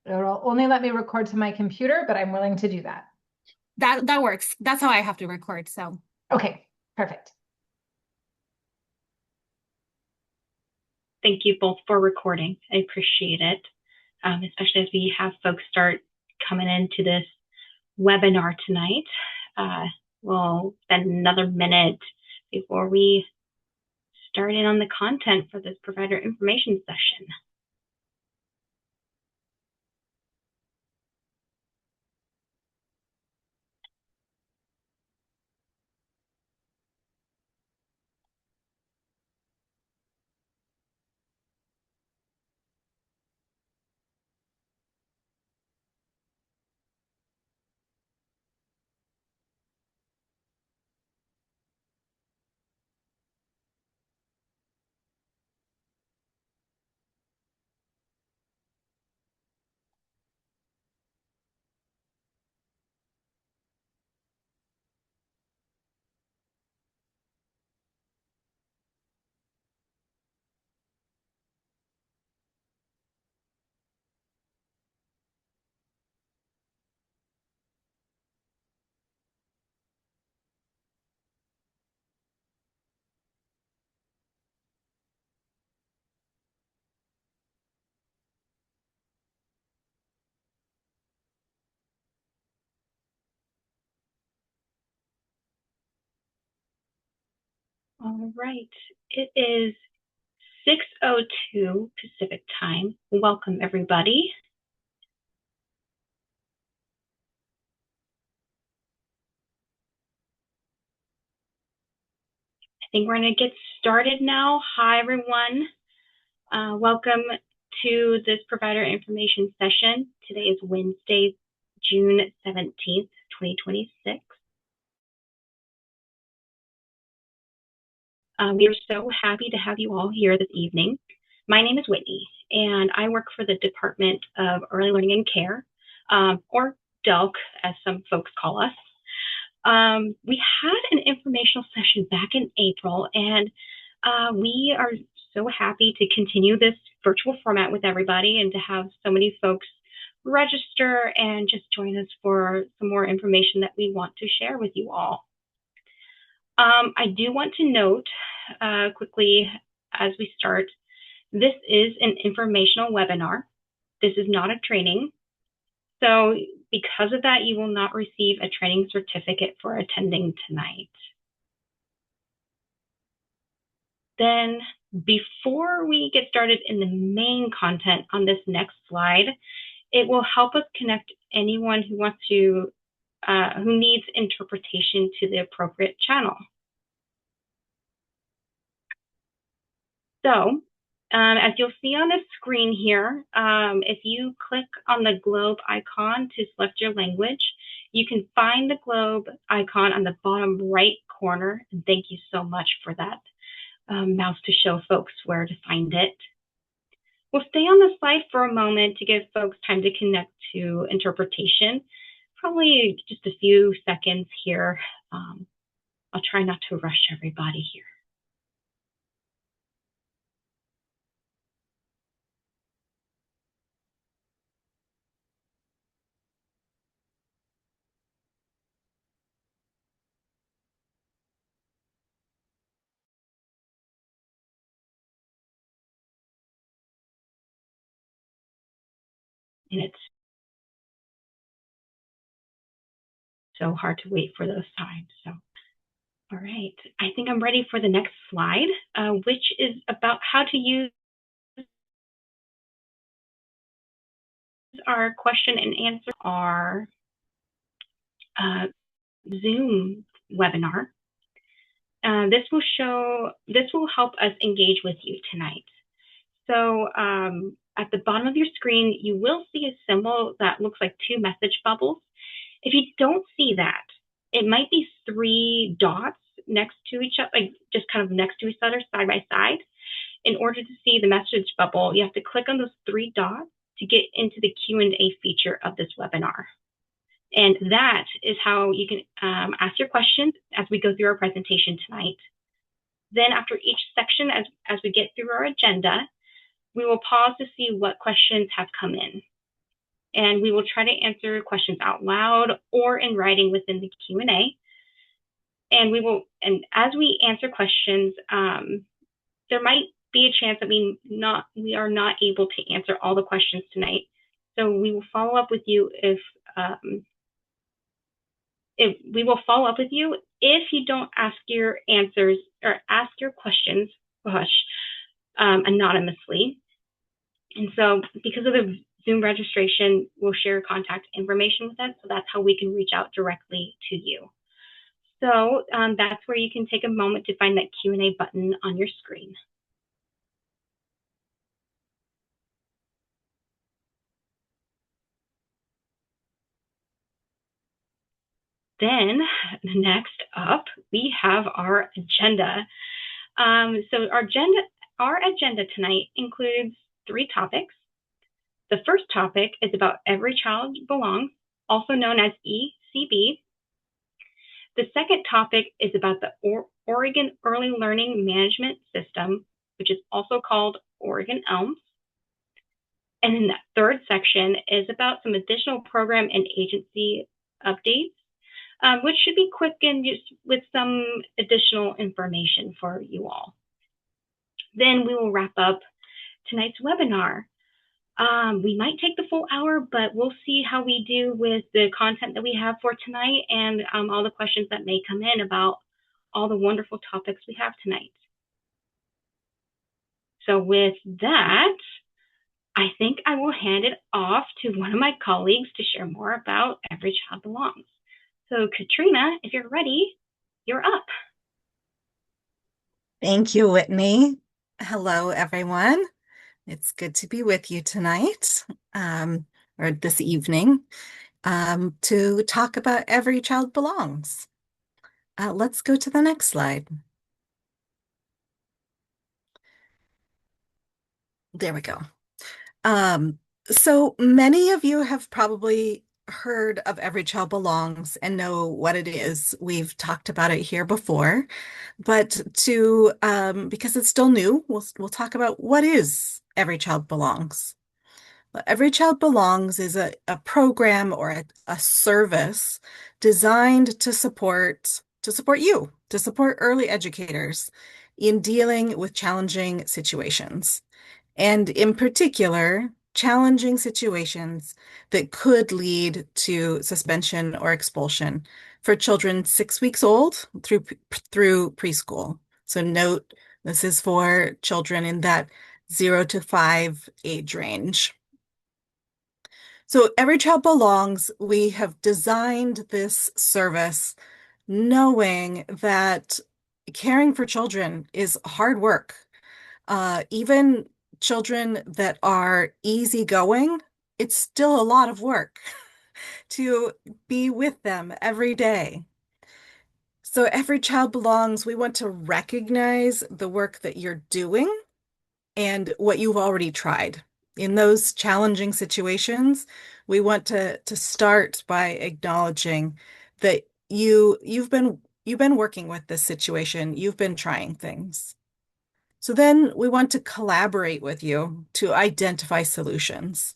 It'll only let me record to my computer, but I'm willing to do that. That works. That's how I have to record. So Okay, perfect. Thank you both for recording. I appreciate it, especially as we have folks start coming into this webinar tonight. We'll spend another minute before we start in on the content for this provider information session. All right, it is 6:02 Pacific time. Welcome, everybody. I think we're going to get started now. Hi, everyone. Welcome to this provider information session. Today is Wednesday, June 17th, 2026. We are so happy to have you all here this evening. My name is Whitney, and I work for the Department of Early Learning and Care, or DELC, as some folks call us. We had an informational session back in April, and we are so happy to continue this virtual format with everybody and to have so many folks register and just join us for some more information that we want to share with you all. I do want to note quickly as we start, this is an informational webinar. This is not a training. So because of that, you will not receive a training certificate for attending tonight. Then before we get started in the main content on this next slide, it will help us connect anyone who wants to, who needs interpretation to the appropriate channel. So as you'll see on the screen here, if you click on the globe icon to select your language, you can find the globe icon on the bottom right corner. And thank you so much for that mouse to show folks where to find it. We'll stay on the slide for a moment to give folks time to connect to interpretation. Probably just a few seconds here. I'll try not to rush everybody here. And it's so hard to wait for those times. So, all right, I think I'm ready for the next slide, which is about how to use our question and answer our Zoom webinar. This will help us engage with you tonight. So at the bottom of your screen, you will see a symbol that looks like two message bubbles. If you don't see that, it might be three dots next to each other, like just kind of next to each other, side by side. In order to see the message bubble, you have to click on those three dots to get into the Q&A feature of this webinar. And that is how you can ask your questions as we go through our presentation tonight. Then after each section, as we get through our agenda, we will pause to see what questions have come in. and we will try to answer questions out loud or in writing within the Q&A. And as we answer questions, there might be a chance that we are not able to answer all the questions tonight. So we will follow up with you if we will follow up with you if you don't ask your answers or ask your questions, anonymously. And so because of the Zoom registration, we'll share contact information with us. So that's how we can reach out directly to you. So that's where you can take a moment to find that Q&A button on your screen. Then next up, we have our agenda. So our agenda tonight includes 3 topics. The first topic is about Every Child Belongs, also known as ECB. The second topic is about the Oregon Early Learning Management System, which is also called Oregon ELMS. And then the third section is about some additional program and agency updates, which should be quick and just with some additional information for you all. Then we will wrap up tonight's webinar. We might take the full hour, but we'll see how we do with the content that we have for tonight and all the questions that may come in about all the wonderful topics we have tonight. So with that, I think I will hand it off to one of my colleagues to share more about Every Child Belongs. So Katrina, if you're ready, you're up. Thank you, Whitney. Hello, everyone. It's good to be with you tonight, or this evening, to talk about Every Child Belongs. Let's go to the next slide. There we go. So many of you have probably heard of Every Child Belongs and know what it is. We've talked about it here before, but because it's still new, we'll talk about what is Every Child Belongs. Every Child Belongs is a program or a service designed to support you, to support early educators in dealing with challenging situations, and in particular, challenging situations that could lead to suspension or expulsion for children 6 weeks old through preschool. So note, this is for children in that 0 to 5 age range. So Every Child Belongs, we have designed this service knowing that caring for children is hard work. Even children that are easygoing, it's still a lot of work to be with them every day. So Every Child Belongs, we want to recognize the work that you're doing and what you've already tried. In those challenging situations, we want to start by acknowledging that you've been working with this situation, you've been trying things. So then we want to collaborate with you to identify solutions.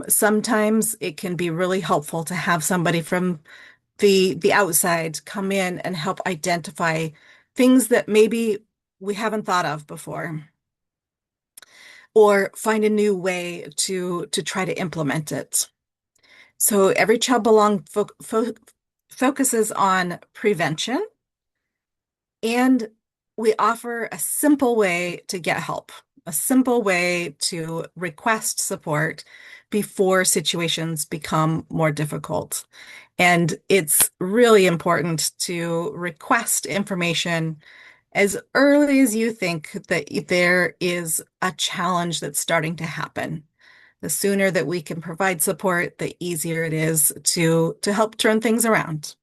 Sometimes it can be really helpful to have somebody from the outside come in and help identify things that maybe we haven't thought of before, or find a new way to try to implement it. So Every Child Belongs focuses on prevention, and we offer a simple way to get help, a simple way to request support before situations become more difficult. And it's really important to request information as early as you think that there is a challenge that's starting to happen. The sooner that we can provide support, the easier it is to help turn things around.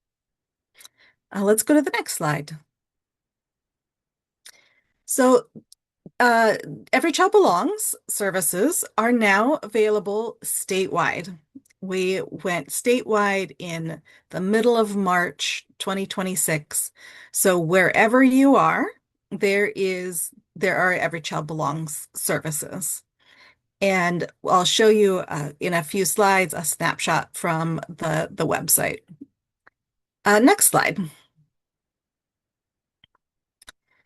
Let's go to the next slide. So Every Child Belongs services are now available statewide. We went statewide in the middle of March 2026. So wherever you are, there are Every Child Belongs services. And I'll show you in a few slides a snapshot from the website. Next slide.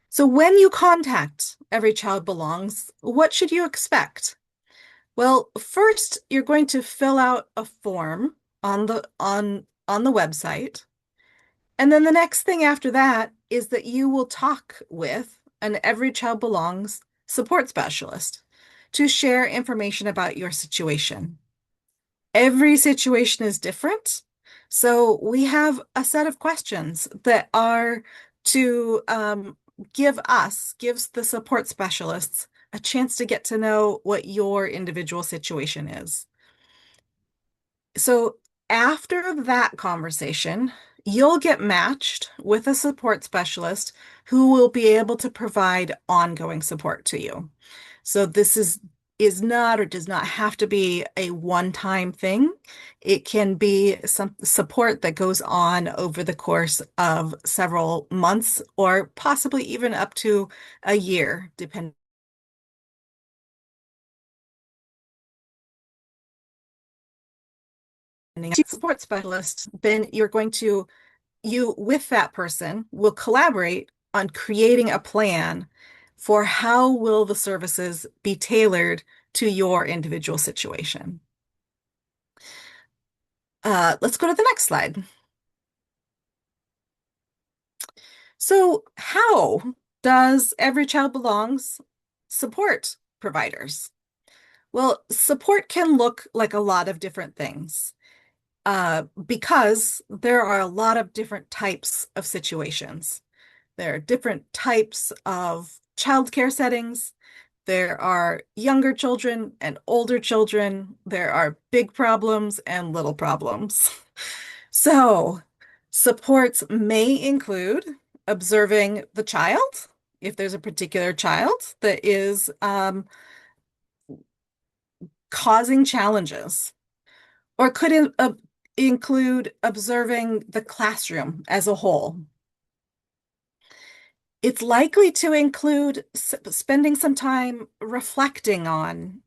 So when you contact Every Child Belongs, what should you expect? Well, first you're going to fill out a form on the website. And then the next thing after that is that you will talk with an Every Child Belongs support specialist to share information about your situation. Every situation is different. So we have a set of questions that are to gives the support specialists a chance to get to know what your individual situation is. So after that conversation, you'll get matched with a support specialist who will be able to provide ongoing support to you. So this is not or does not have to be a one-time thing. It can be some support that goes on over the course of several months or possibly even up to a year, depending. Support specialist, then you with that person will collaborate on creating a plan for how will the services be tailored to your individual situation. Let's go to the next slide. So how does Every Child Belongs support providers? Well, support can look like a lot of different things because there are a lot of different types of situations. There are different types of childcare settings. There are younger children and older children. There are big problems and little problems. So, supports may include observing the child, if there's a particular child that is causing challenges, or could include observing the classroom as a whole. It's likely to include spending some time reflecting on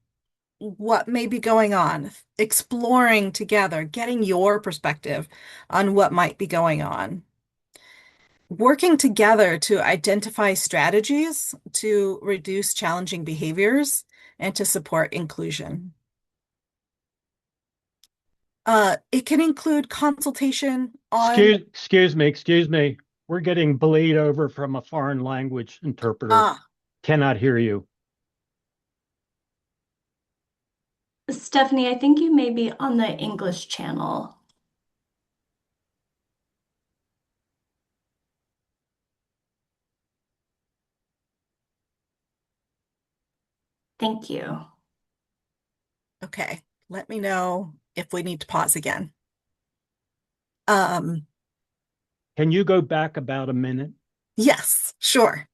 what may be going on, exploring together, getting your perspective on what might be going on. Working together to identify strategies to reduce challenging behaviors and to support inclusion. It can include consultation on Excuse me. We're getting bleed over from a foreign language interpreter. Cannot hear you. Stephanie, I think you may be on the English channel. Thank you. Okay, let me know if we need to pause again. Can you go back about a minute? Yes, sure.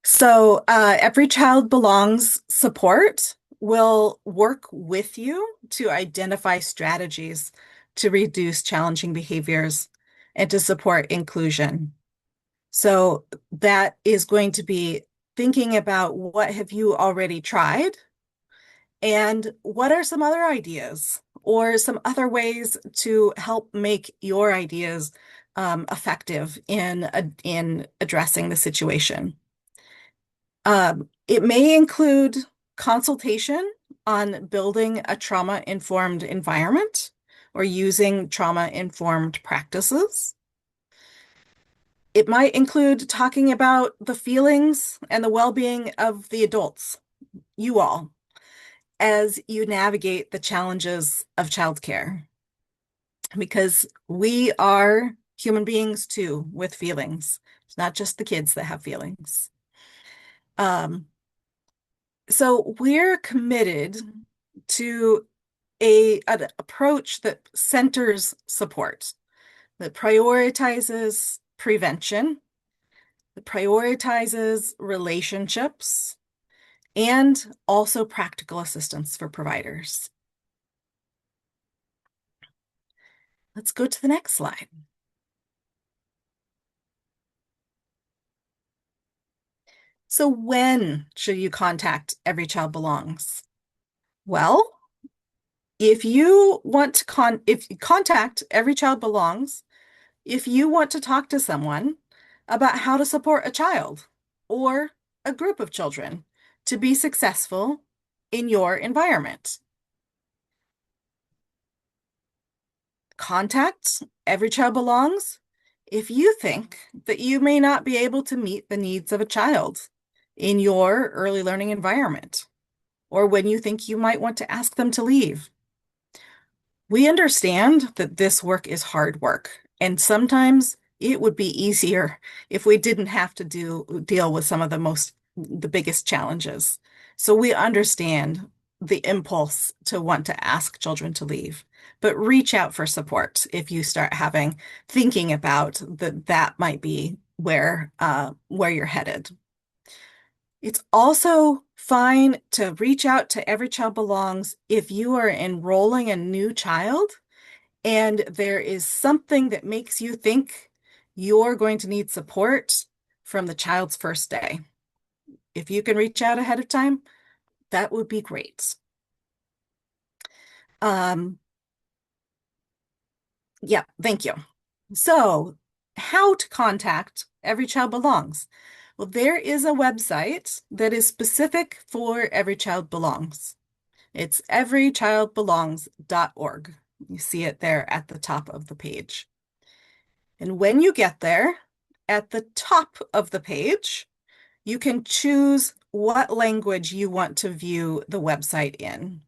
So Every Child Belongs support will work with you to identify strategies to reduce challenging behaviors and to support inclusion. So that is going to be thinking about what have you already tried and what are some other ideas or some other ways to help make your ideas effective in addressing the situation. It may include consultation on building a trauma-informed environment or using trauma-informed practices. It might include talking about the feelings and the well-being of the adults, you all, as you navigate the challenges of childcare. Because we are human beings too, with feelings. It's not just the kids that have feelings. So we're committed to an approach that centers support, that prioritizes prevention, that prioritizes relationships, and also practical assistance for providers. Let's go to the next slide. So when should you contact Every Child Belongs? Well, if you want to if you contact Every Child Belongs, if you want to talk to someone about how to support a child or a group of children to be successful in your environment. Contact Every Child Belongs if you think that you may not be able to meet the needs of a child in your early learning environment, or when you think you might want to ask them to leave. We understand that this work is hard work, and sometimes it would be easier if we didn't have to deal with some of the biggest challenges. So we understand the impulse to want to ask children to leave, but reach out for support if you start thinking about that might be where you're headed. It's also fine to reach out to Every Child Belongs if you are enrolling a new child and there is something that makes you think you're going to need support from the child's first day. If you can reach out ahead of time, that would be great. Yeah, thank you. So, how to contact Every Child Belongs? Well, there is a website that is specific for Every Child Belongs. It's everychildbelongs.org. You see it there at the top of the page. And when you get there, at the top of the page, you can choose what language you want to view the website in.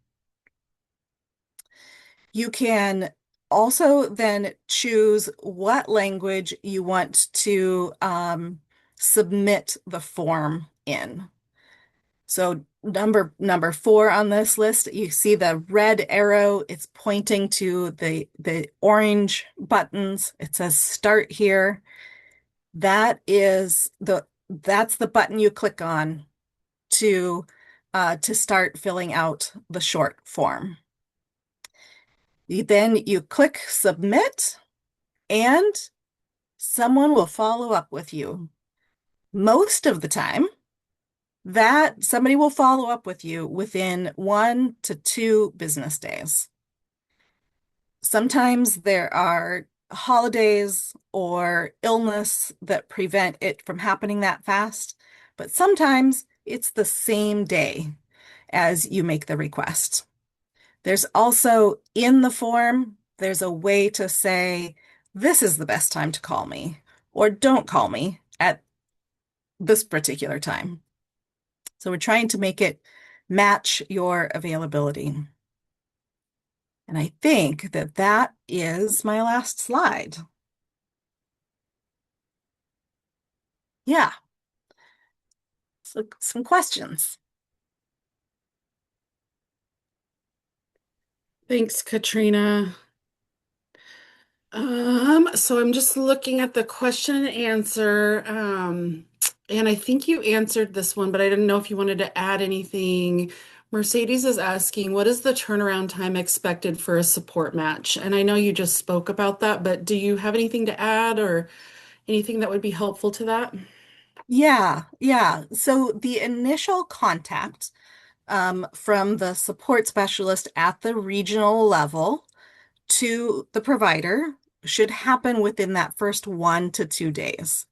You can also then choose what language you want to submit the form in. So number 4 on this list, you see the red arrow. It's pointing to the orange buttons. It says start here. That's the button you click on to start filling out the short form. Then you click submit and someone will follow up with you. Most of the time, that somebody will follow up with you within 1 to 2 business days. Sometimes there are holidays or illness that prevent it from happening that fast, but sometimes it's the same day as you make the request. There's also in the form, there's a way to say, this is the best time to call me, or don't call me at this particular time. So we're trying to make it match your availability. And I think that is my last slide. Yeah. So some questions. Thanks, Katrina. So I'm just looking at the question and answer, and I think you answered this one, but I didn't know if you wanted to add anything. Mercedes is asking, what is the turnaround time expected for a support match? And I know you just spoke about that, but do you have anything to add or anything that would be helpful to that? Yeah. So the initial contact from the support specialist at the regional level to the provider should happen within that first 1 to 2 days.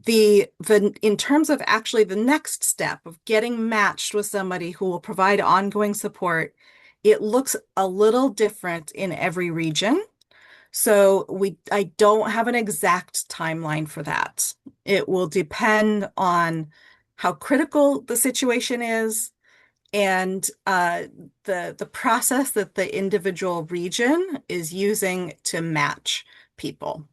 In terms of actually the next step of getting matched with somebody who will provide ongoing support, it looks a little different in every region. So I don't have an exact timeline for that. It will depend on how critical the situation is and the process that the individual region is using to match people.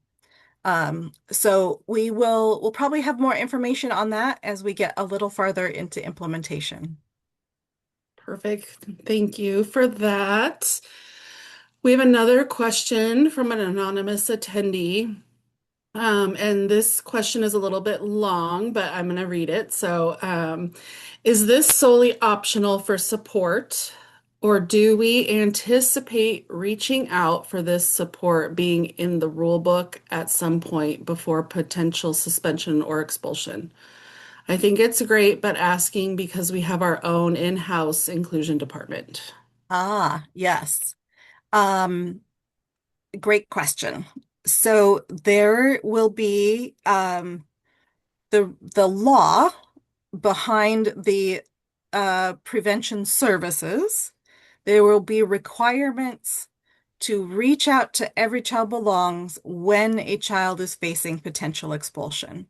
So we'll probably have more information on that as we get a little farther into implementation. Perfect. Thank you for that. We have another question from an anonymous attendee. And this question is a little bit long, but I'm going to read it. So, is this solely optional for support, or do we anticipate reaching out for this support being in the rule book at some point before potential suspension or expulsion? I think it's great, but asking because we have our own in-house inclusion department. Ah, yes. Um, Great question. So there will be the law behind the prevention services. There will be requirements to reach out to Every Child Belongs when a child is facing potential expulsion.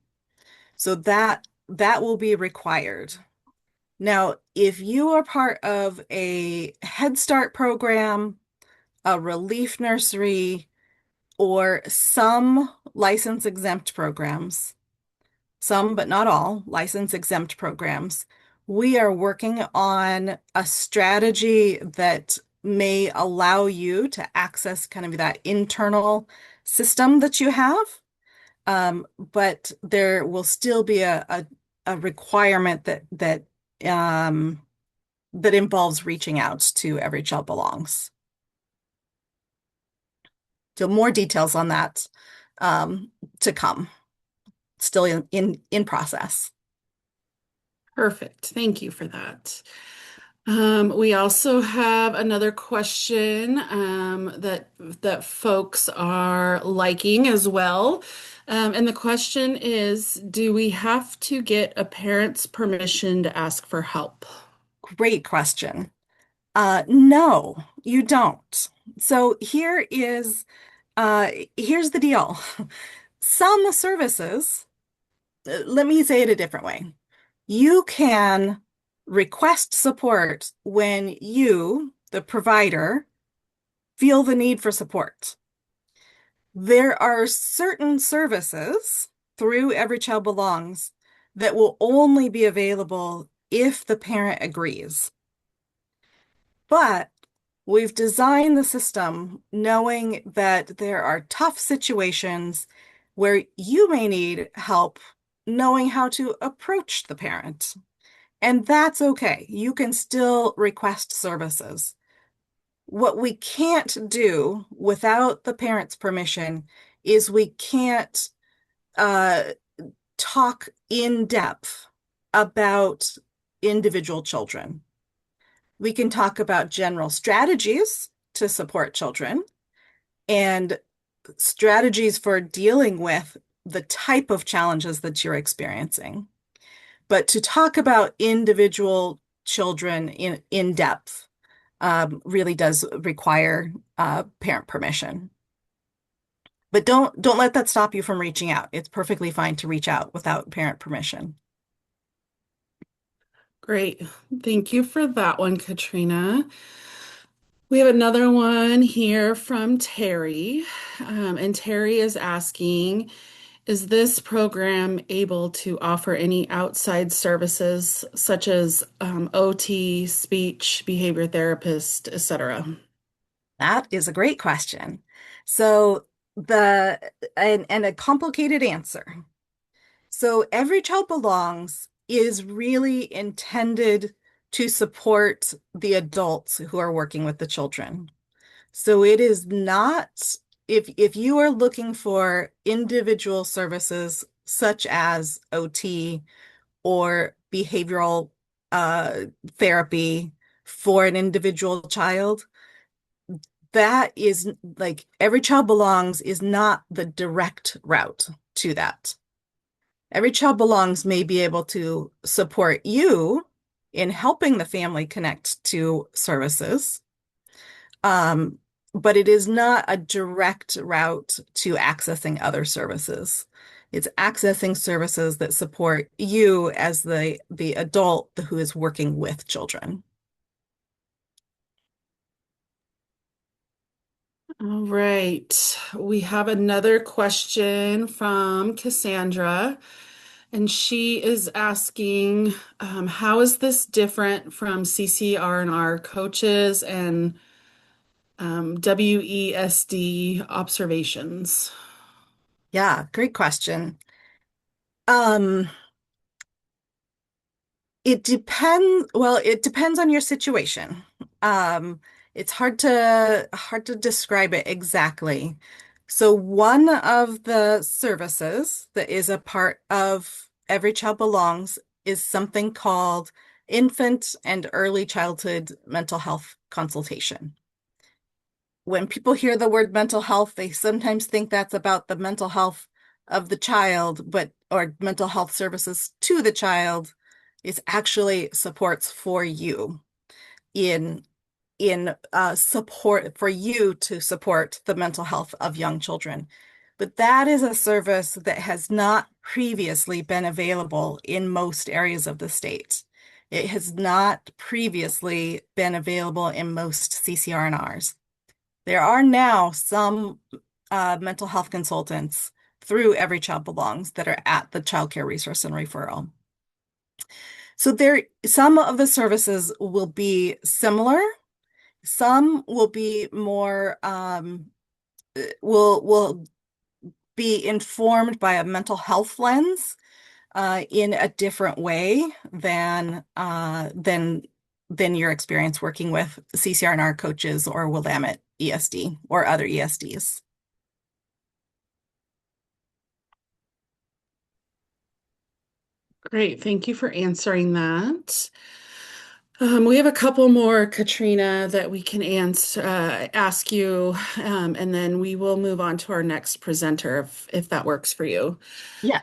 So that will be required. Now, if you are part of a Head Start program, a relief nursery, or some license exempt programs, some but not all license exempt programs, we are working on a strategy that may allow you to access kind of that internal system that you have. But there will still be a requirement um, that involves reaching out to Every Child Belongs. So more details on that to come. Still in process. Perfect. Thank you for that. We also have another question that folks are liking as well. And the question is, do we have to get a parent's permission to ask for help? Great question. No, you don't. So here's the deal. Some services, let me say it a different way. You can request support when you, the provider, feel the need for support. There are certain services through Every Child Belongs that will only be available if the parent agrees. But we've designed the system knowing that there are tough situations where you may need help knowing how to approach the parent. And that's okay. You can still request services. What we can't do without the parent's permission is we can't talk in depth about individual children. We can talk about general strategies to support children and strategies for dealing with the type of challenges that you're experiencing. But to talk about individual children in depth really does require parent permission. But don't let that stop you from reaching out. It's perfectly fine to reach out without parent permission. Great. Thank you for that one, Katrina. We have another one here from Terry. And Terry is asking, is this program able to offer any outside services such as OT, speech, behavior therapist, etc.? That is a great question. So and a complicated answer. So Every Child Belongs is really intended to support the adults who are working with the children. So it is not, if you are looking for individual services such as OT or behavioral therapy for an individual child, that is like Every Child Belongs is not the direct route to that. Every Child Belongs may be able to support you in helping the family connect to services, but it is not a direct route to accessing other services. It's accessing services that support you as the adult who is working with children. All right. We have another question from Cassandra, and she is asking, how is this different from CCR&R coaches and WESD observations? Yeah, great question. Um, it depends on your situation. It's hard to describe it exactly. So one of the services that is a part of Every Child Belongs is something called infant and early childhood mental health consultation. When people hear the word mental health, they sometimes think that's about the mental health of the child, or mental health services to the child. Is actually supports for you in support for you to support the mental health of young children. But that is a service that has not previously been available in most areas of the state. It has not previously been available in most CCR&Rs. There are now some mental health consultants through Every Child Belongs that are at the Child Care Resource and Referral. So some of the services will be similar. Some will be more will be informed by a mental health lens in a different way than your experience working with CCR&R coaches or Willamette ESD or other ESDs. Great. Thank you for answering that. We have a couple more, Katrina, that we can ask you, and then we will move on to our next presenter if that works for you. Yeah.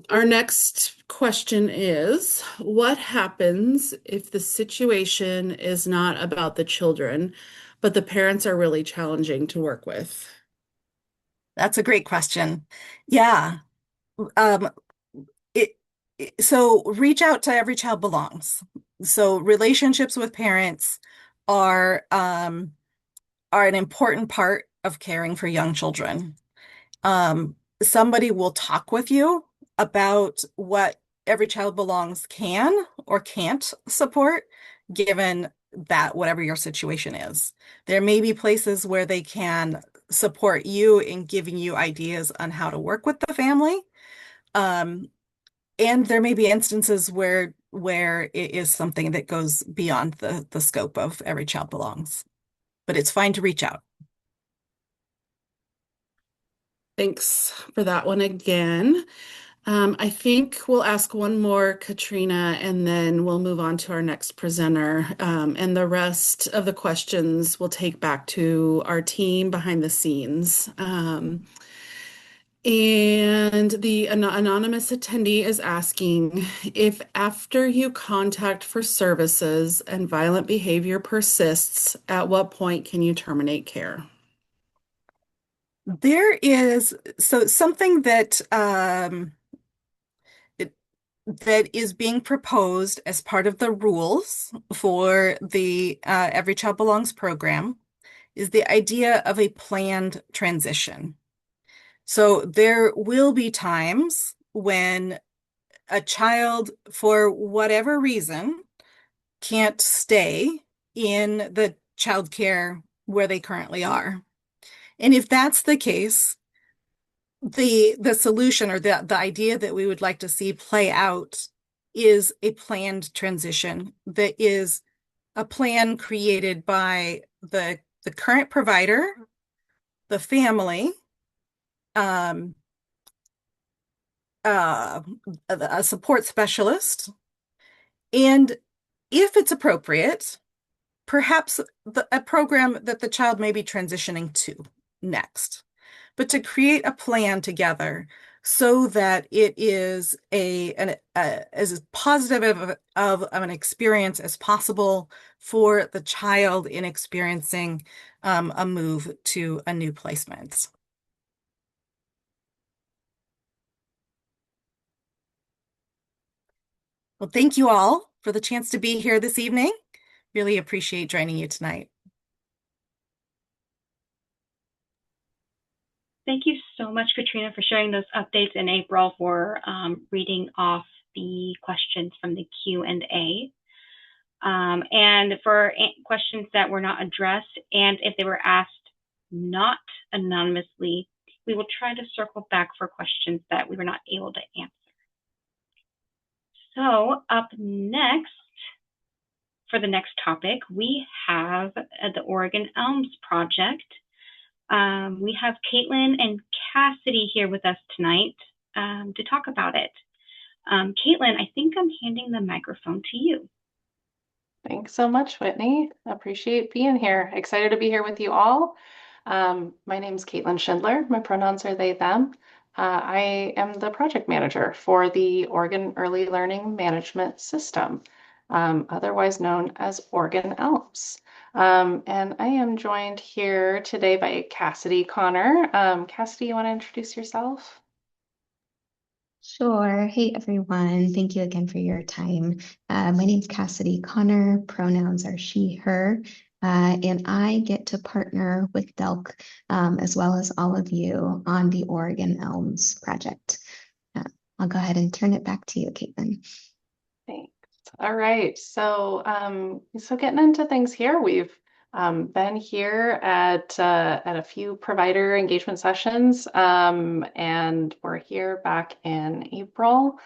Our next question is, what happens if the situation is not about the children, but the parents are really challenging to work with? That's a great question. Yeah. Um, so reach out to Every Child Belongs. So relationships with parents are an important part of caring for young children. Somebody will talk with you about what Every Child Belongs can or can't support, given that whatever your situation is. There may be places where they can support you in giving you ideas on how to work with the family. And there may be instances where it is something that goes beyond the scope of Every Child Belongs. But it's fine to reach out. Thanks for that one again. I think we'll ask one more, Katrina, and then we'll move on to our next presenter. And the rest of the questions we'll take back to our team behind the scenes. And the anonymous attendee is asking if after you contact for services and violent behavior persists, at what point can you terminate care? There is something that that is being proposed as part of the rules for the Every Child Belongs program is the idea of a planned transition. So there will be times when a child, for whatever reason, can't stay in the childcare where they currently are. And if that's the case, the solution or the idea that we would like to see play out is a planned transition that is a plan created by the current provider, the family, a support specialist, and if it's appropriate, perhaps a program that the child may be transitioning to next. But to create a plan together so that it is as positive of an experience as possible for the child in experiencing a move to a new placement. Well, thank you all for the chance to be here this evening. Really appreciate joining you tonight. Thank you so much, Katrina, for sharing those updates, and April for reading off the questions from the Q&A. And for questions that were not addressed, and if they were asked not anonymously, we will try to circle back for questions that we were not able to answer. So up next, for the next topic, we have the Oregon Elms Project. We have Caitlin and Cassidy here with us tonight to talk about it. Caitlin, I think I'm handing the microphone to you. Thanks so much, Whitney. Appreciate being here. Excited to be here with you all. My name's Caitlin Schindler. My pronouns are they, them. I am the project manager for the Oregon Early Learning Management System, otherwise known as Oregon ELMS. And I am joined here today by Cassidy Connor. Cassidy, you want to introduce yourself? Sure. Hey, everyone. Thank you again for your time. My name's Cassidy Connor. Pronouns are she, her. And I get to partner with Delk, as well as all of you on the Oregon Elms project. I'll go ahead and turn it back to you, Caitlin. Thanks. All right. So getting into things here, we've been here at a few provider engagement sessions, and we're here back in April.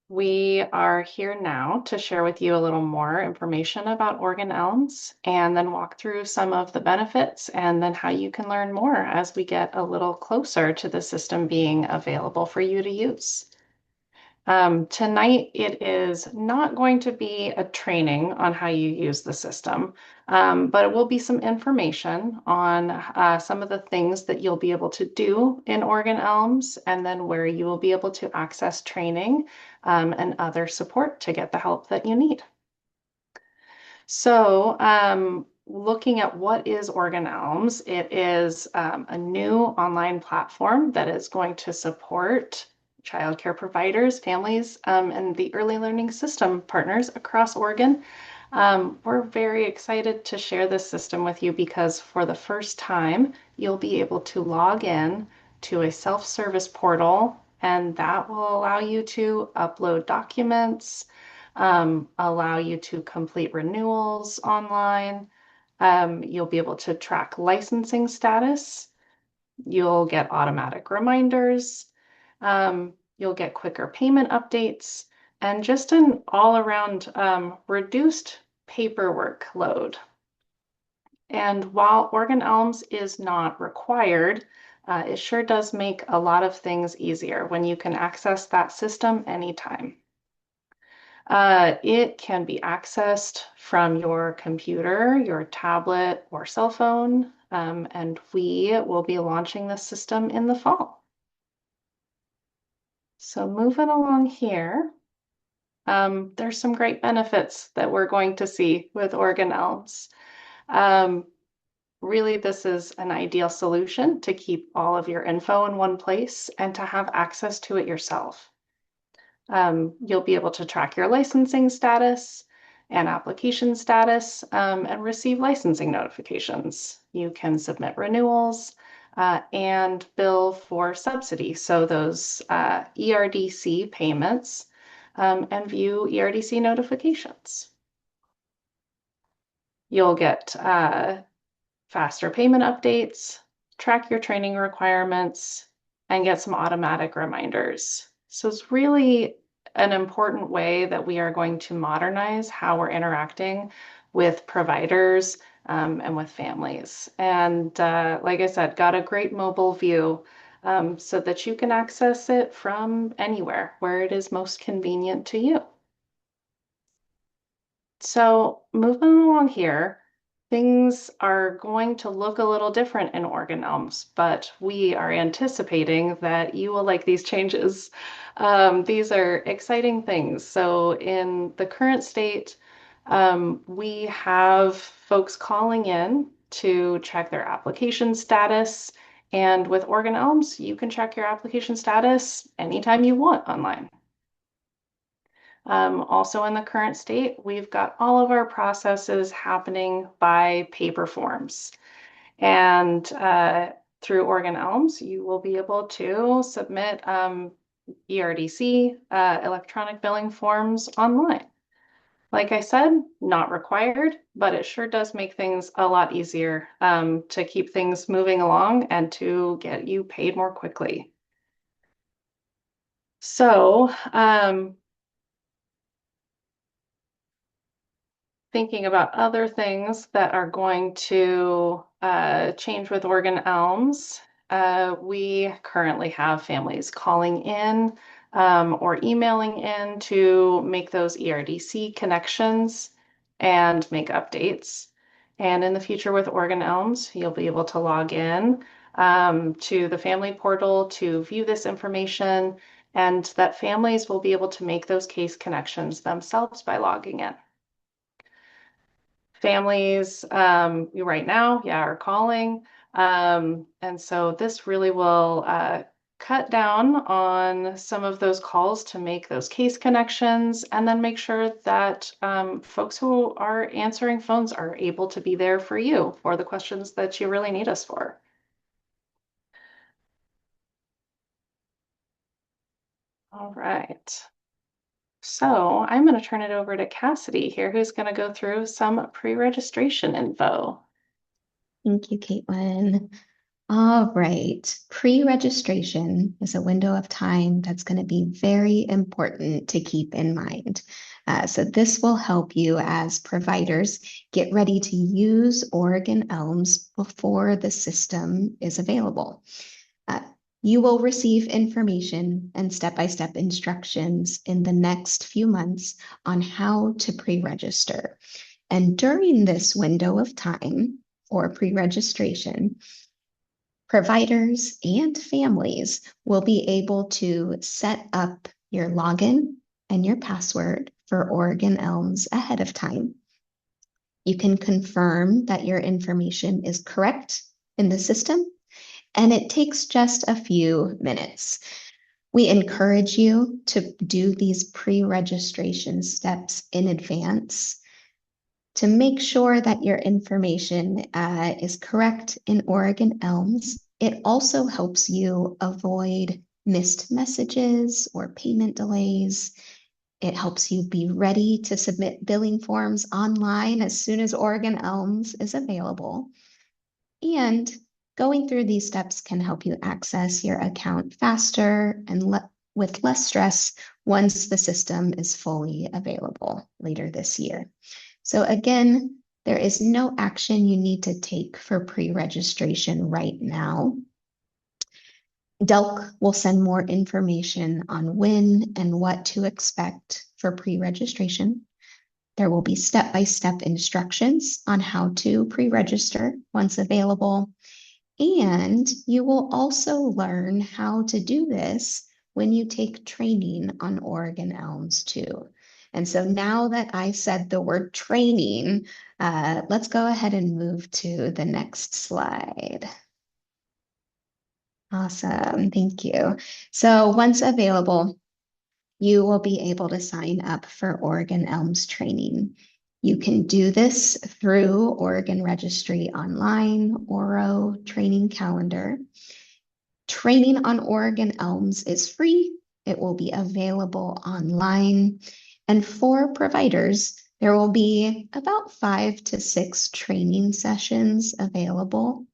We are here now to share with you a little more information about Oregon Elms and then walk through some of the benefits and then how you can learn more as we get a little closer to the system being available for you to use. Tonight, it is not going to be a training on how you use the system, but it will be some information on some of the things that you'll be able to do in Oregon Elms and then where you will be able to access training and other support to get the help that you need. So, looking at what is Oregon Elms, it is a new online platform that is going to support childcare providers, families, and the early learning system partners across Oregon. We're very excited to share this system with you because for the first time, you'll be able to log in to a self-service portal, and that will allow you to upload documents, allow you to complete renewals online. You'll be able to track licensing status. You'll get automatic reminders. You'll get quicker payment updates and just an all-around reduced paperwork load. And while Oregon Elms is not required, it sure does make a lot of things easier when you can access that system anytime. It can be accessed from your computer, your tablet, or cell phone, and we will be launching this system in the fall. So moving along here, there's some great benefits that we're going to see with Oregon Elms. Really, this is an ideal solution to keep all of your info in one place and to have access to it yourself. You'll be able to track your licensing status and application status and receive licensing notifications. You can submit renewals and bill for subsidy, so those ERDC payments, and view ERDC notifications. You'll get faster payment updates, track your training requirements, and get some automatic reminders. So it's really an important way that we are going to modernize how we're interacting with providers and with families. And like I said, got a great mobile view so that you can access it from anywhere where it is most convenient to you. So moving along here, things are going to look a little different in Oregon Elms, but we are anticipating that you will like these changes. These are exciting things. So in the current state, we have folks calling in to check their application status. And with Oregon Elms, you can check your application status anytime you want online. Also in the current state, we've got all of our processes happening by paper forms. And through Oregon Elms, you will be able to submit ERDC electronic billing forms online. Like I said, not required, but it sure does make things a lot easier to keep things moving along and to get you paid more quickly. So, thinking about other things that are going to change with Oregon Elms, we currently have families calling in or emailing in to make those ERDC connections and make updates. And in the future with Oregon Elms, you'll be able to log in to the family portal to view this information, and that families will be able to make those case connections themselves by logging in. Families right now, are calling. And so this really will cut down on some of those calls to make those case connections, and then make sure that folks who are answering phones are able to be there for you for the questions that you really need us for. All right. So I'm going to turn it over to Cassidy here, who's going to go through some pre-registration info. Thank you, Caitlin. All right. Pre-registration is a window of time that's going to be very important to keep in mind. So this will help you as providers get ready to use Oregon Elms before the system is available. You will receive information and step-by-step instructions in the next few months on how to pre-register. And during this window of time for pre-registration, providers and families will be able to set up your login and your password for Oregon Elms ahead of time. You can confirm that your information is correct in the system, and it takes just a few minutes. We encourage you to do these pre-registration steps in advance to make sure that your information is correct in Oregon Elms. It also helps you avoid missed messages or payment delays. It helps you be ready to submit billing forms online as soon as Oregon Elms is available. And going through these steps can help you access your account faster and with less stress once the system is fully available later this year. So again, there is no action you need to take for pre-registration right now. DELC will send more information on when and what to expect for pre-registration. There will be step-by-step instructions on how to pre-register once available. And you will also learn how to do this when you take training on Oregon Elms too. And so now that I said the word training, let's go ahead and move to the next slide. Awesome, thank you. So once available, you will be able to sign up for Oregon Elms training. You can do this through Oregon Registry Online, ORO training calendar. Training on Oregon Elms is free. It will be available online. And for providers, there will be about 5 to 6 training sessions available.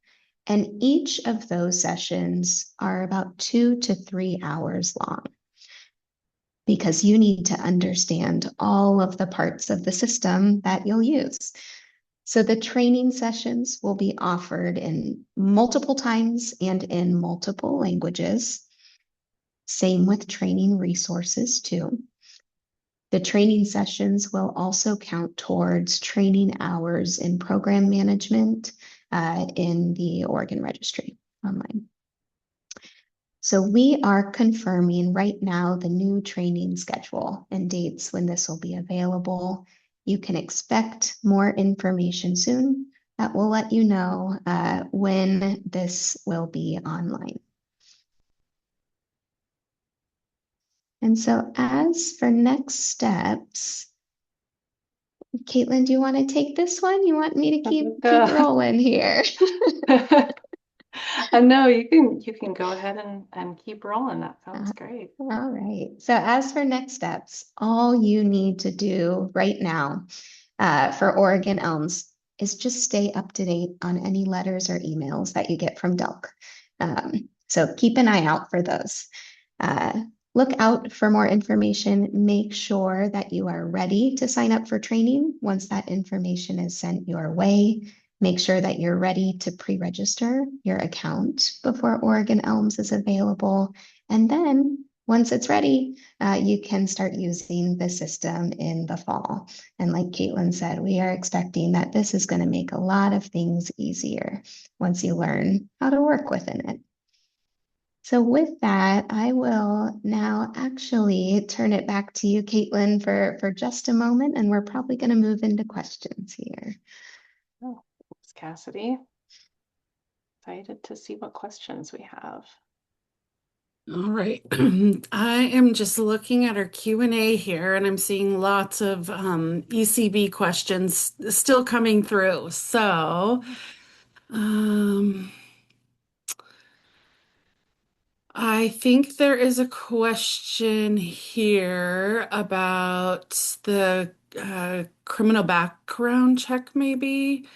And each of those sessions are about 2 to 3 hours long, because you need to understand all of the parts of the system that you'll use. So the training sessions will be offered in multiple times and in multiple languages. Same with training resources too. The training sessions will also count towards training hours in program management in the Oregon Registry Online. So we are confirming right now the new training schedule and dates when this will be available. You can expect more information soon that will let you know when this will be online. And so as for next steps, Caitlin, do you want to take this one? You want me to keep rolling here? No, you can go ahead and keep rolling. That sounds great. All right. So as for next steps, all you need to do right now for Oregon Elms is just stay up to date on any letters or emails that you get from DELC. So keep an eye out for those. Look out for more information. Make sure that you are ready to sign up for training once that information is sent your way. Make sure that you're ready to pre-register your account before Oregon Elms is available. And then Once it's ready, you can start using the system in the fall. And like Caitlin said, we are expecting that this is going to make a lot of things easier once you learn how to work within it. So with that, I will now actually turn it back to you, Caitlin, for just a moment, and we're probably going to move into questions here. Oh, thanks, Cassidy. Excited to see what questions we have. All right. I am just looking at our Q&A here, and I'm seeing lots of ECB questions still coming through. So, I think there is a question here about the criminal background check, maybe.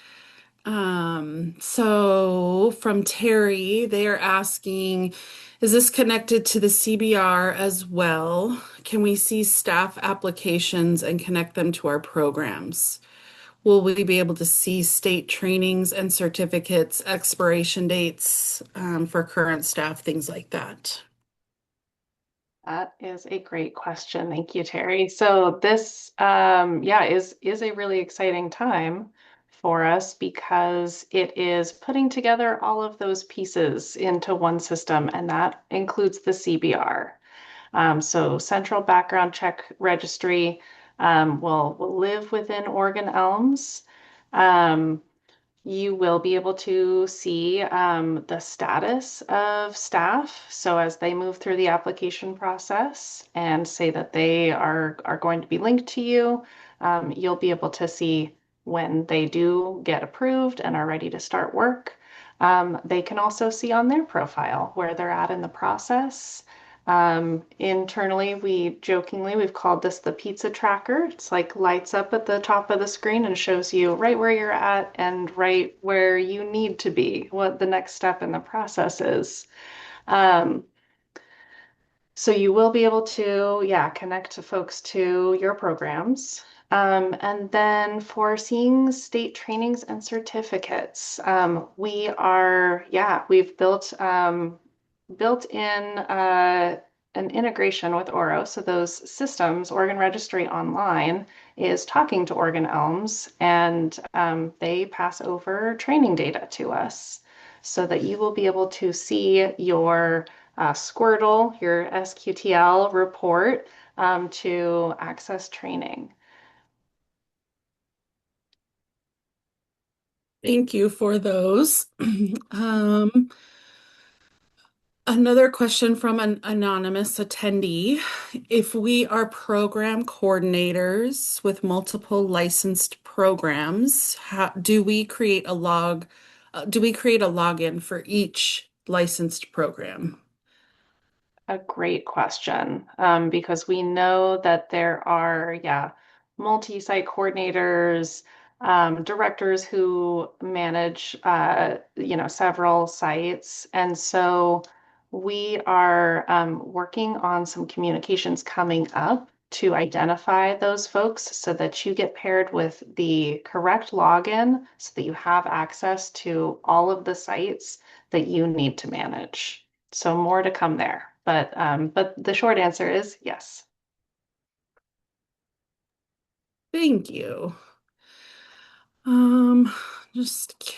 So from Terry, they are asking, is this connected to the CBR as well? Can we see staff applications and connect them to our programs? Will we be able to see state trainings and certificates, expiration dates for current staff, things like that? That is a great question. Thank you, Terry. So this, is a really exciting time for us because it is putting together all of those pieces into one system, and that includes the CBR. So Central Background Check Registry will live within Oregon Elms. You will be able to see the status of staff. So as they move through the application process and say that they are going to be linked to you, you'll be able to see when they do get approved and are ready to start work. They can also see on their profile where they're at in the process. Internally, we've called this the pizza tracker. It's like lights up at the top of the screen and shows you right where you're at and right where you need to be, what the next step in the process is. So you will be able to, connect to folks to your programs. And then for seeing state trainings and certificates, we've built in an integration with Oro. So those systems, Oregon Registry Online is talking to Oregon Elms, and they pass over training data to us so that you will be able to see your Squirtle, your SQTL report to access training. Thank you for those. Another question from an anonymous attendee. If we are program coordinators with multiple licensed programs, do we create a login for each licensed program? A great question, because we know that there are, multi-site coordinators, directors who manage, several sites. And so we are working on some communications coming up to identify those folks so that you get paired with the correct login so that you have access to all of the sites that you need to manage. So more to come there. But the short answer is yes. Thank you. Just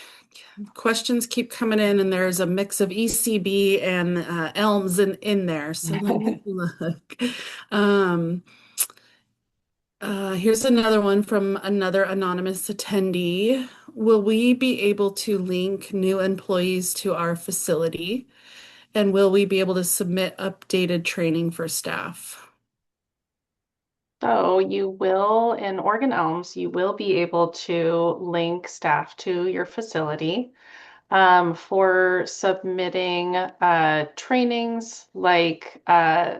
questions keep coming in, and there's a mix of ECB and Elms in there. So let me look. Here's another one from another anonymous attendee. Will we be able to link new employees to our facility? And will we be able to submit updated training for staff? So you will, in Oregon Elms, you will be able to link staff to your facility for submitting trainings, like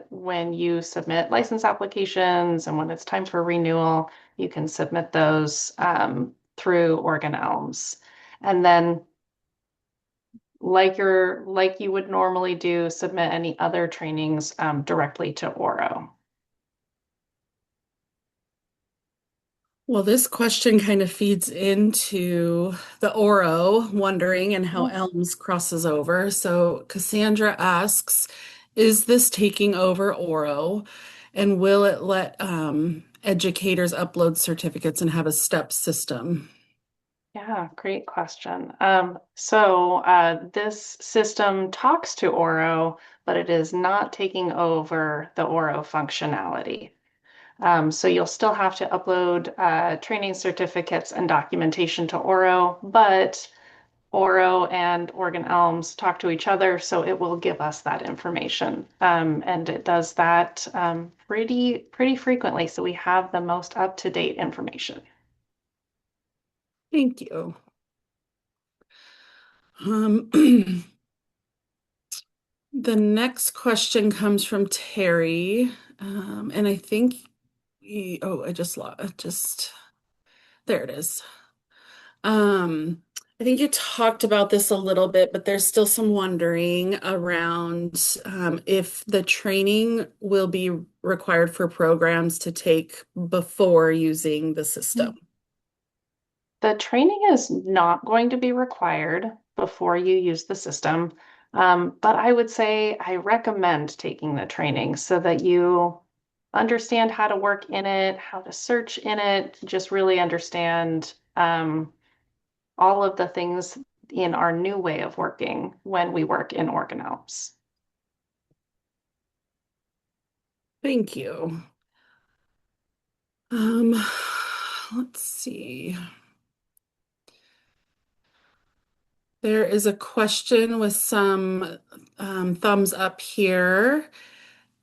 when you submit license applications and when it's time for renewal, you can submit those through Oregon Elms. And then like you would normally do, submit any other trainings directly to Oro. Well, this question kind of feeds into the Oro wondering and how Elms crosses over. So Cassandra asks, Is this taking over Oro? And will it let educators upload certificates and have a step system? Yeah, great question. This system talks to Oro, but it is not taking over the Oro functionality. So you'll still have to upload training certificates and documentation to Oro, but Oro and Oregon Elms talk to each other, so it will give us that information. And it does that pretty frequently, so we have the most up-to-date information. Thank you. The next question comes from Terry, and I think, I just there it is. I think you talked about this a little bit, but there's still some wondering around if the training will be required for programs to take before using the system. The training is not going to be required before you use the system, but I would say I recommend taking the training so that you understand how to work in it, how to search in it, just really understand all of the things in our new way of working when we work in Oregon Elms. Thank you. Let's see. There is a question with some thumbs up here.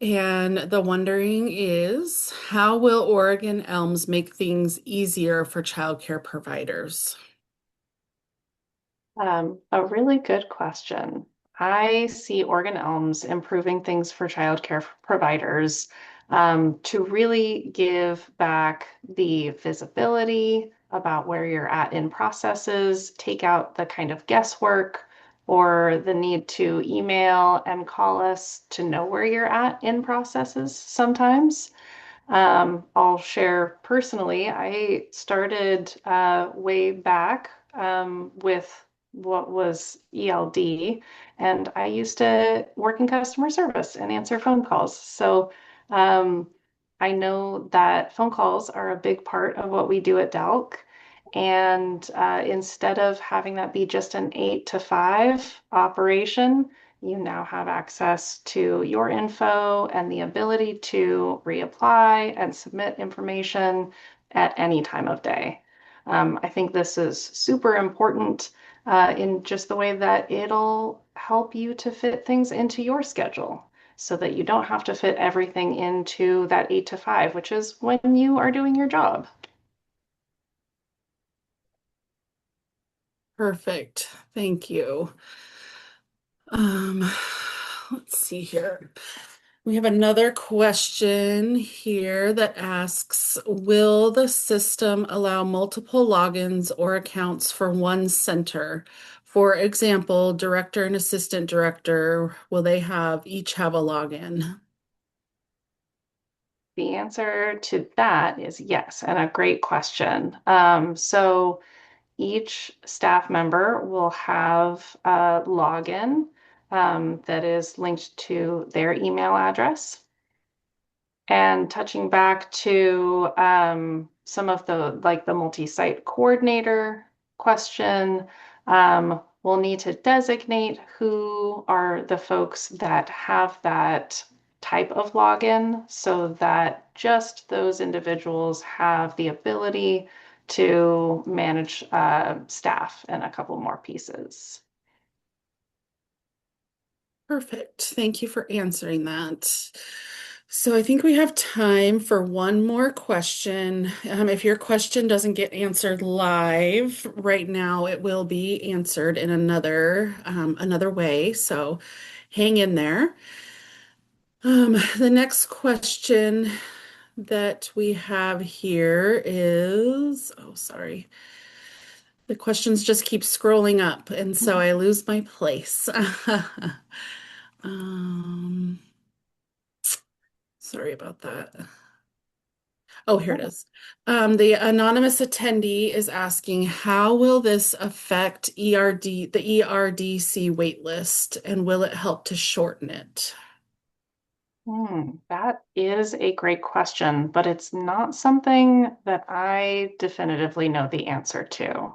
And the wondering is, how will Oregon Elms make things easier for childcare providers? A really good question. I see Oregon Elms improving things for childcare providers to really give back the visibility about where you're at in processes, take out the kind of guesswork or the need to email and call us to know where you're at in processes sometimes. I'll share personally, I started way back with what was ELD, and I used to work in customer service and answer phone calls. So I know that phone calls are a big part of what we do at Delk. And instead of having that be just an 8 to 5 operation, you now have access to your info and the ability to reapply and submit information at any time of day. I think this is super important in just the way that it'll help you to fit things into your schedule so that you don't have to fit everything into that 8 to 5, which is when you are doing your job. Perfect. Thank you. Let's see here. We have another question here that asks, will the system allow multiple logins or accounts for one center? For example, director and assistant director, will they each have a login? The answer to that is yes, and a great question. So each staff member will have a login that is linked to their email address. And touching back to some of the multi-site coordinator question, we'll need to designate who are the folks that have that type of login so that just those individuals have the ability to manage staff and a couple more pieces. Perfect. Thank you for answering that. So I think we have time for one more question. If your question doesn't get answered live right now, it will be answered in another way. So hang in there. The next question that we have here is, oh, sorry. The questions just keep scrolling up, and so I lose my place. Sorry about that. Oh, here it is. The anonymous attendee is asking, how will this affect the ERDC waitlist, and will it help to shorten it? That is a great question, but it's not something that I definitively know the answer to.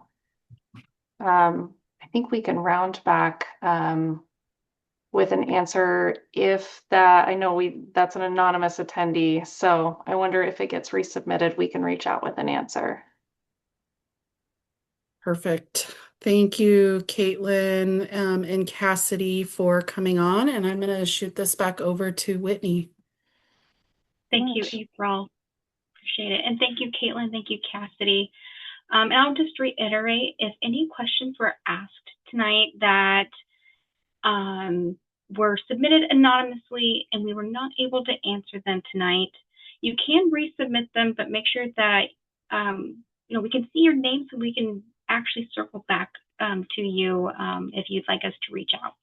I think we can round back with an answer if that, I know that's an anonymous attendee, so I wonder if it gets resubmitted, we can reach out with an answer. Perfect. Thank you, Caitlin, and Cassidy for coming on, and I'm going to shoot this back over to Whitney. Thank you, April. Appreciate it. And thank you, Caitlin. Thank you, Cassidy. And I'll just reiterate, if any questions were asked tonight that were submitted anonymously and we were not able to answer them tonight, you can resubmit them, but make sure that we can see your name so we can actually circle back to you if you'd like us to reach out.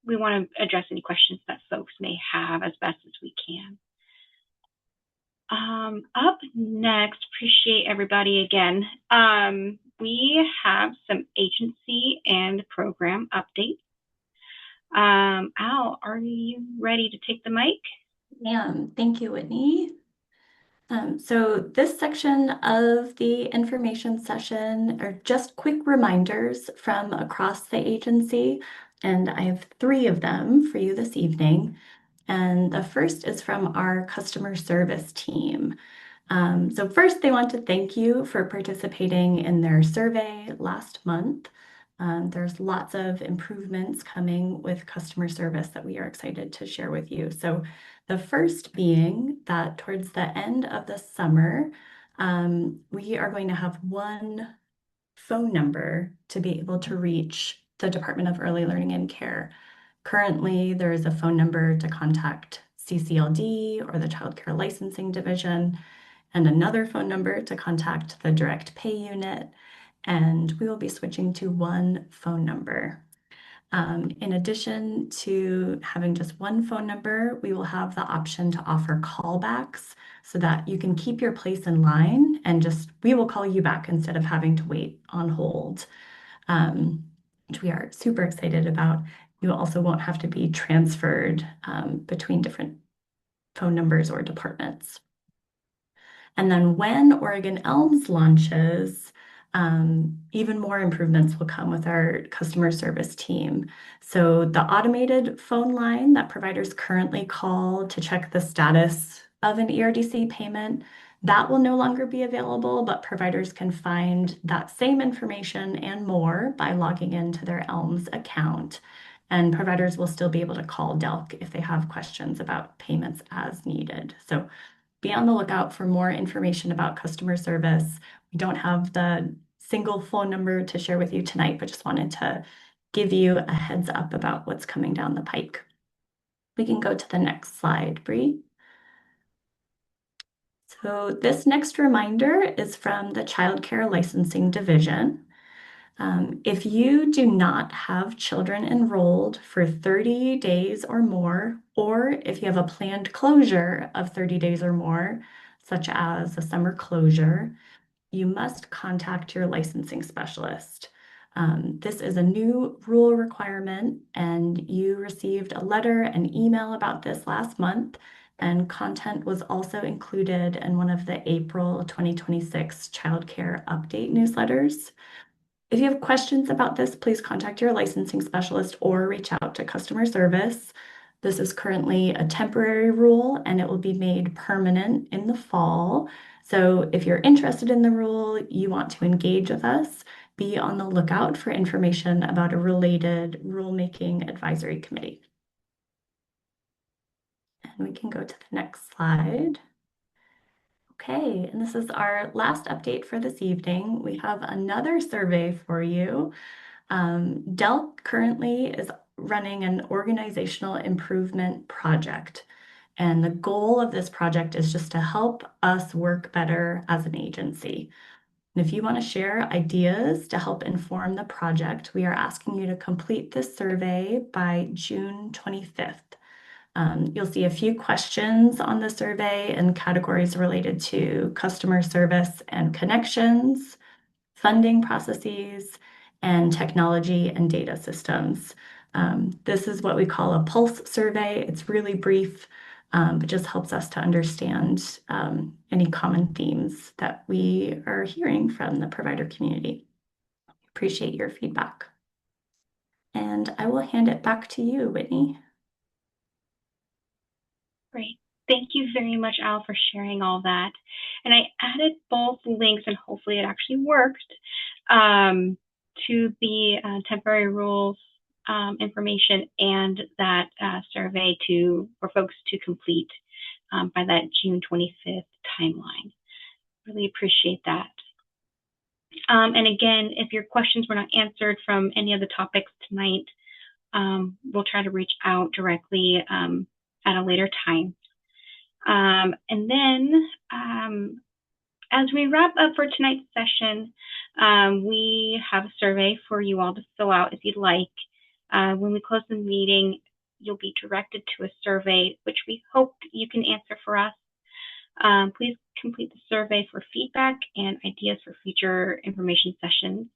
We want to address any questions that folks may have as best as we can. Up next, appreciate everybody again. We have some agency and program updates. Al, are you ready to take the mic? Thank you, Whitney. So this section of the information session are just quick reminders from across the agency, and I have 3 of them for you this evening. And the first is from our customer service team. So first, they want to thank you for participating in their survey last month. There's lots of improvements coming with customer service that we are excited to share with you. So the first being that towards the end of the summer, we are going to have one phone number to be able to reach the Department of Early Learning and Care. Currently, there is a phone number to contact CCLD or the Child Care Licensing Division, and another phone number to contact the Direct Pay Unit, and we will be switching to one phone number. In addition to having just one phone number, we will have the option to offer callbacks so that you can keep your place in line and we will call you back instead of having to wait on hold, which we are super excited about. You also won't have to be transferred between different phone numbers or departments. And then when Oregon Elms launches, even more improvements will come with our customer service team. So the automated phone line that providers currently call to check the status of an ERDC payment, that will no longer be available, but providers can find that same information and more by logging into their Elms account. And providers will still be able to call DELC if they have questions about payments as needed. So be on the lookout for more information about customer service. We don't have the single phone number to share with you tonight, but just wanted to give you a heads up about what's coming down the pike. We can go to the next slide, Bree. So this next reminder is from the Child Care Licensing Division. If you do not have children enrolled for 30 days or more, or if you have a planned closure of 30 days or more, such as a summer closure, you must contact your licensing specialist. This is a new rule requirement, and you received a letter and email about this last month, and content was also included in one of the April 2026 Child Care Update newsletters. If you have questions about this, please contact your licensing specialist or reach out to customer service. This is currently a temporary rule and it will be made permanent in the fall. So if you're interested in the rule, you want to engage with us, be on the lookout for information about a related rulemaking advisory committee. And we can go to the next slide. Okay, and this is our last update for this evening. We have another survey for you. DELC currently is running an organizational improvement project. And the goal of this project is just to help us work better as an agency. And if you want to share ideas to help inform the project, we are asking you to complete this survey by June 25th. You'll see a few questions on the survey and categories related to customer service and connections, funding processes, and technology and data systems. This is what we call a pulse survey. It's really brief, but just helps us to understand any common themes that we are hearing from the provider community. Appreciate your feedback. And I will hand it back to you, Whitney. Great. Thank you very much, Al, for sharing all that. And I added both links, and hopefully it actually worked, to the temporary rules information and that survey for folks to complete by that June 25th timeline. Really appreciate that. And again, if your questions were not answered from any of the topics tonight, we'll try to reach out directly at a later time. And then as we wrap up for tonight's session, we have a survey for you all to fill out if you'd like. When we close the meeting, you'll be directed to a survey, which we hope you can answer for us. Please complete the survey for feedback and ideas for future information sessions.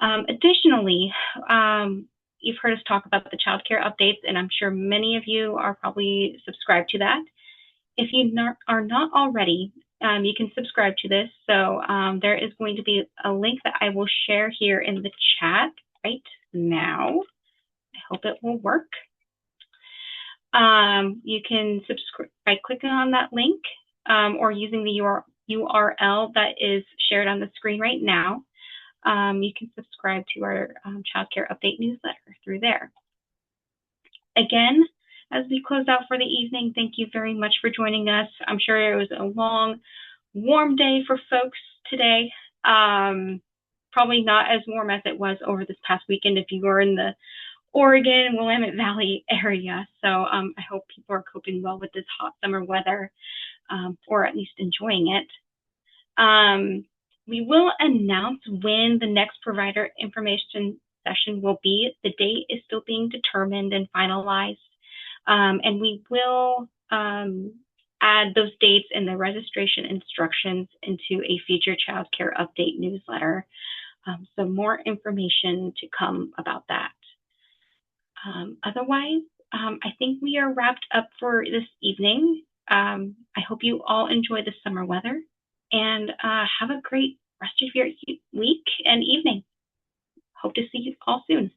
Additionally, you've heard us talk about the childcare updates, and I'm sure many of you are probably subscribed to that. If you are not already, you can subscribe to this. So there is going to be a link that I will share here in the chat right now. I hope it will work. You can subscribe by clicking on that link or using the URL that is shared on the screen right now. You can subscribe to our childcare update newsletter through there. Again, as we close out for the evening, thank you very much for joining us. I'm sure it was a long, warm day for folks today. Probably not as warm as it was over this past weekend if you were in the Oregon, Willamette Valley area. So I hope people are coping well with this hot summer weather, or at least enjoying it. We will announce when the next provider information session will be. The date is still being determined and finalized. And we will add those dates and the registration instructions into a future childcare update newsletter. So more information to come about that. Otherwise, I think we are wrapped up for this evening. I hope you all enjoy the summer weather and have a great rest of your week and evening. Hope to see you all soon.